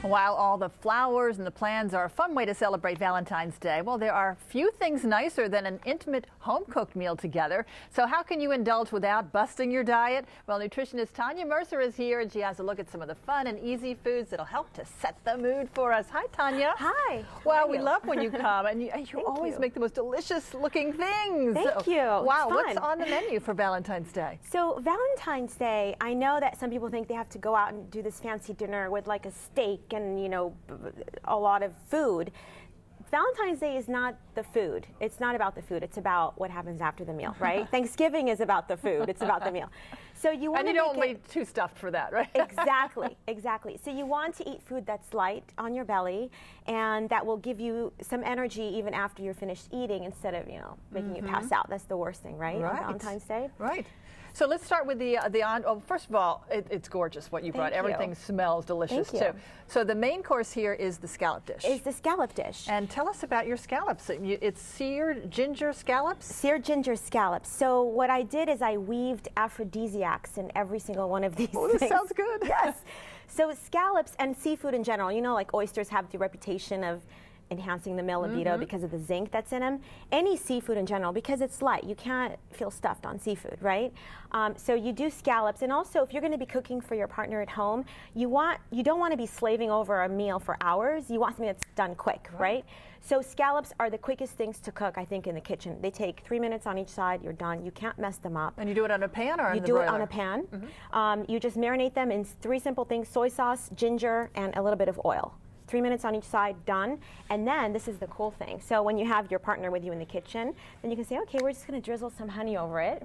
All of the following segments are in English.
While all the flowers and the plans are a fun way to celebrate Valentine's Day, well, there are few things nicer than an intimate home-cooked meal together. So how can you indulge without busting your diet? Well, nutritionist Tanya Mercer is here, and she has a look at some of the fun and easy foods that'll help to set the mood for us. Hi, Tanya. Hi. Well, we love when you come, and you always make the most delicious-looking things. Thank you. Wow, what's on the menu for Valentine's Day? So Valentine's Day, I know that some people think they have to go out and do this fancy dinner with like a steak and, you know, a lot of food. Valentine's Day is not the food. It's not about the food. It's about what happens after the meal, right? Thanksgiving is about the food. It's about the meal. So you want and you don't wait too stuffed for that, right? Exactly, exactly. So you want to eat food that's light on your belly and that will give you some energy even after you're finished eating, instead of, you know, making you pass out. That's the worst thing, right? On Valentine's Day. Right. So let's start with well, first of all, it's gorgeous what you brought. Everything smells delicious too. So the main course here is the scallop dish. Is the scallop dish. And tell us about your scallops. It's seared ginger scallops? Seared ginger scallops. So what I did is I weaved aphrodisiacs in every single one of these things. This sounds good. Yes. So scallops and seafood in general, you know, like oysters have the reputation of enhancing the male libido because of the zinc that's in them. Any seafood in general, because it's light, you can't feel stuffed on seafood, right? So you do scallops, and also if you're going to be cooking for your partner at home, you don't want to be slaving over a meal for hours. You want something that's done quick, right? So scallops are the quickest things to cook, I think, in the kitchen. They take 3 minutes on each side. You're done. You can't mess them up. And you do it on a pan or on the broiler? You do it on a pan. You just marinate them in 3 simple things: soy sauce, ginger, and a little bit of oil. 3 minutes on each side, done. And then this is the cool thing. So when you have your partner with you in the kitchen, then you can say, okay, we're just going to drizzle some honey over it.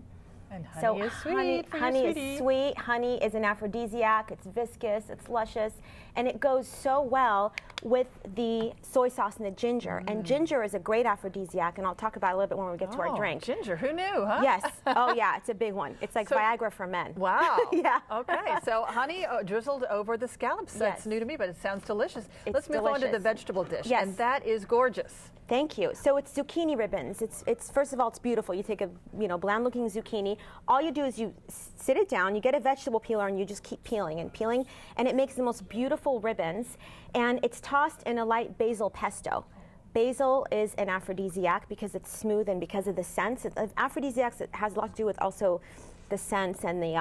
And honey is sweet. Honey is sweet. Honey is an aphrodisiac. It's viscous. It's luscious. And it goes so well with the soy sauce and the ginger. And ginger is a great aphrodisiac, and I'll talk about it a little bit when we get to our drink. Ginger, who knew, huh? Yes. Oh, yeah, it's a big one. It's like Viagra for men. Wow. Yeah. Okay, so honey drizzled over the scallops. That's new to me, but it sounds delicious. Let's move on to the vegetable dish. Yes. And that is gorgeous. Thank you. So it's zucchini ribbons. It's first of all, it's beautiful. You take a bland-looking zucchini. All you do is you sit it down. You get a vegetable peeler and you just keep peeling, and it makes the most beautiful ribbons. And it's tossed in a light basil pesto. Basil is an aphrodisiac because it's smooth and because of the scents. Aphrodisiacs, it has a lot to do with also the scents and the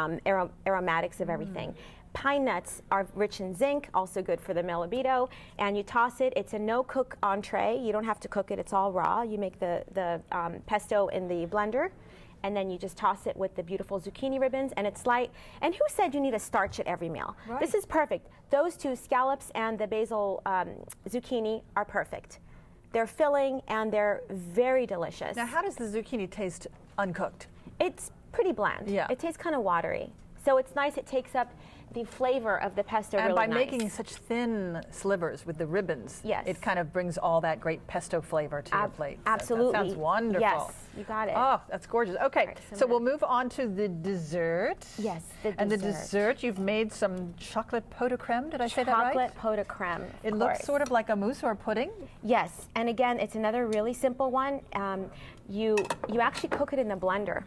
aromatics of everything. Pine nuts are rich in zinc, also good for the male libido, and you toss it. It's a no-cook entree. You don't have to cook it. It's all raw. You make the pesto in the blender, and then you just toss it with the beautiful zucchini ribbons, and it's light. And who said you need a starch at every meal? Right. This is perfect. Those two, scallops and the basil zucchini, are perfect. They're filling, and they're very delicious. Now, how does the zucchini taste uncooked? It's pretty bland. Yeah. It tastes kind of watery. So it's nice. It takes up the flavor of the pesto really nice. And by making such thin slivers with the ribbons, it kind of brings all that great pesto flavor to your plate. Absolutely. So that sounds wonderful. Yes, you got it. Oh, that's gorgeous. Okay, right, so we'll move on to the dessert. Yes, the dessert. And the dessert, you've made some chocolate pot de creme. Did I say that right? Chocolate pot de creme. It looks sort of like a mousse or a pudding. Yes, and again, it's another really simple one. You actually cook it in the blender.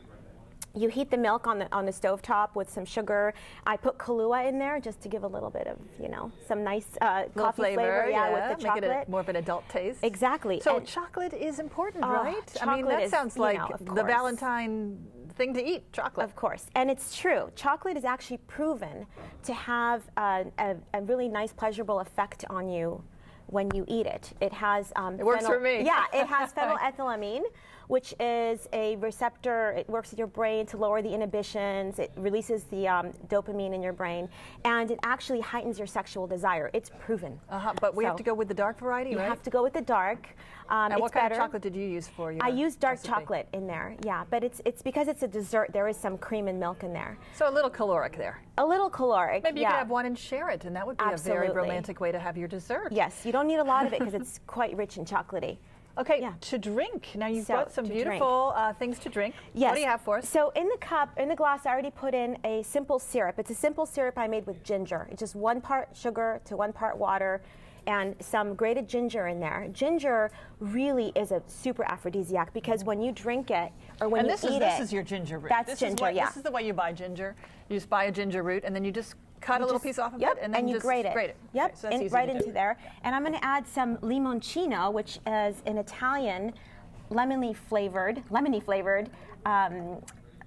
You heat the milk on the stovetop with some sugar. I put Kahlua in there just to give a little bit of, you know, some nice coffee flavor. Yeah, with the chocolate. Make it more of an adult taste. Exactly. So chocolate is important, right? I mean, that sounds like the Valentine thing to eat, chocolate. Of course, and it's true. Chocolate is actually proven to have a really nice, pleasurable effect on you when you eat it. It has it works for me. Yeah, it has phenylethylamine, which is a receptor. It works with your brain to lower the inhibitions. It releases the dopamine in your brain, and it actually heightens your sexual desire. It's proven. But we have to go with the dark variety, right? You have to go with the dark. And what kind of chocolate did you use for your I used dark chocolate in there, yeah. But it's because it's a dessert, there is some cream and milk in there. So a little caloric there. A little caloric, Maybe you could have one and share it, and that would be a very romantic way to have your dessert. Yes, you don't need a lot of it because it's quite rich and chocolatey. Okay, to drink. Now you've got some beautiful things to drink. Yes. What do you have for us? So in the glass, I already put in a simple syrup. It's a simple syrup I made with ginger. It's just 1 part sugar to 1 part water, and some grated ginger in there. Ginger really is a super aphrodisiac because when you drink it or when you eat it. And this is your ginger root. That's ginger, yeah. This is the way you buy ginger. You just buy a ginger root and then you just cut a little piece off of it, and then you just grate it. Grate it. Yep, Okay, so that's easy right to do. into there. And I'm going to add some Limoncello, which is an Italian lemony flavored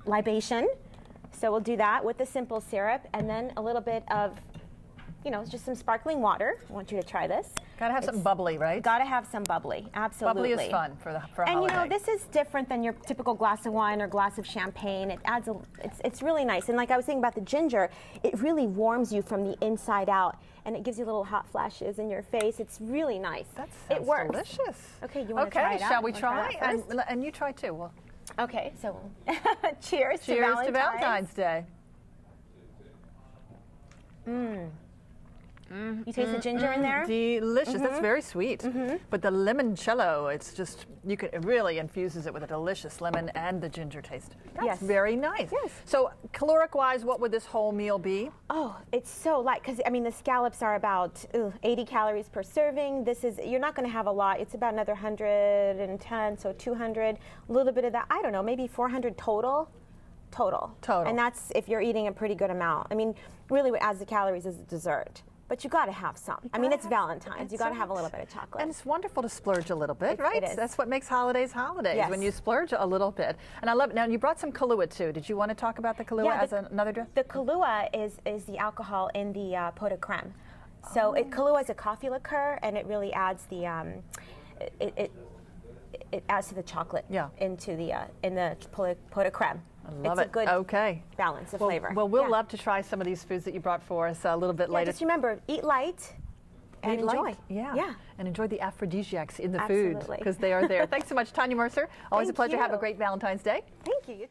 libation. So we'll do that with the simple syrup, and then a little bit of, just some sparkling water. I want you to try this. Gotta have something bubbly, right? Gotta have some bubbly, absolutely. Bubbly is fun for a and holiday. this is different than your typical glass of wine or glass of champagne. It adds it's really nice. And like I was saying about the ginger, it really warms you from the inside out, and it gives you little hot flashes in your face. It's really nice. That it sounds works. delicious. Okay, you want to try it out? Shall we try? That first? And you try too. Well, okay, so cheers to cheers Valentine's. to Valentine's Day. You taste the ginger in there? Delicious. That's very sweet. But the limoncello, it really infuses it with a delicious lemon and the ginger taste. That's very nice. Yes. So caloric-wise, what would this whole meal be? Oh, it's so light because the scallops are about 80 calories per serving. You're not going to have a lot. It's about another 110, so 200. A little bit of that. I don't know, maybe 400 total. And that's if you're eating a pretty good amount. Really, what adds the calories is the dessert. But you got to have some. It's Valentine's. You got to have a little bit of chocolate. And it's wonderful to splurge a little bit, right? It is. That's what makes holidays holidays, Yes. when you splurge a little bit. And I love it. Now, you brought some Kahlua, too. Did you want to talk about the Kahlua as another drink? The Kahlua is the alcohol in the pot de creme. So Kahlua is a coffee liqueur, and it really adds the it adds to the chocolate into the in the pot de creme. I love it's it. a good balance of flavor. Well, we'll love to try some of these foods that you brought for us a little bit later. Just remember, eat light and enjoy. Light. Yeah. And enjoy the aphrodisiacs in the Absolutely. food, because they are there. Thanks so much, Tanya Mercer. Always a pleasure. you. Have a great Valentine's Day. Thank you.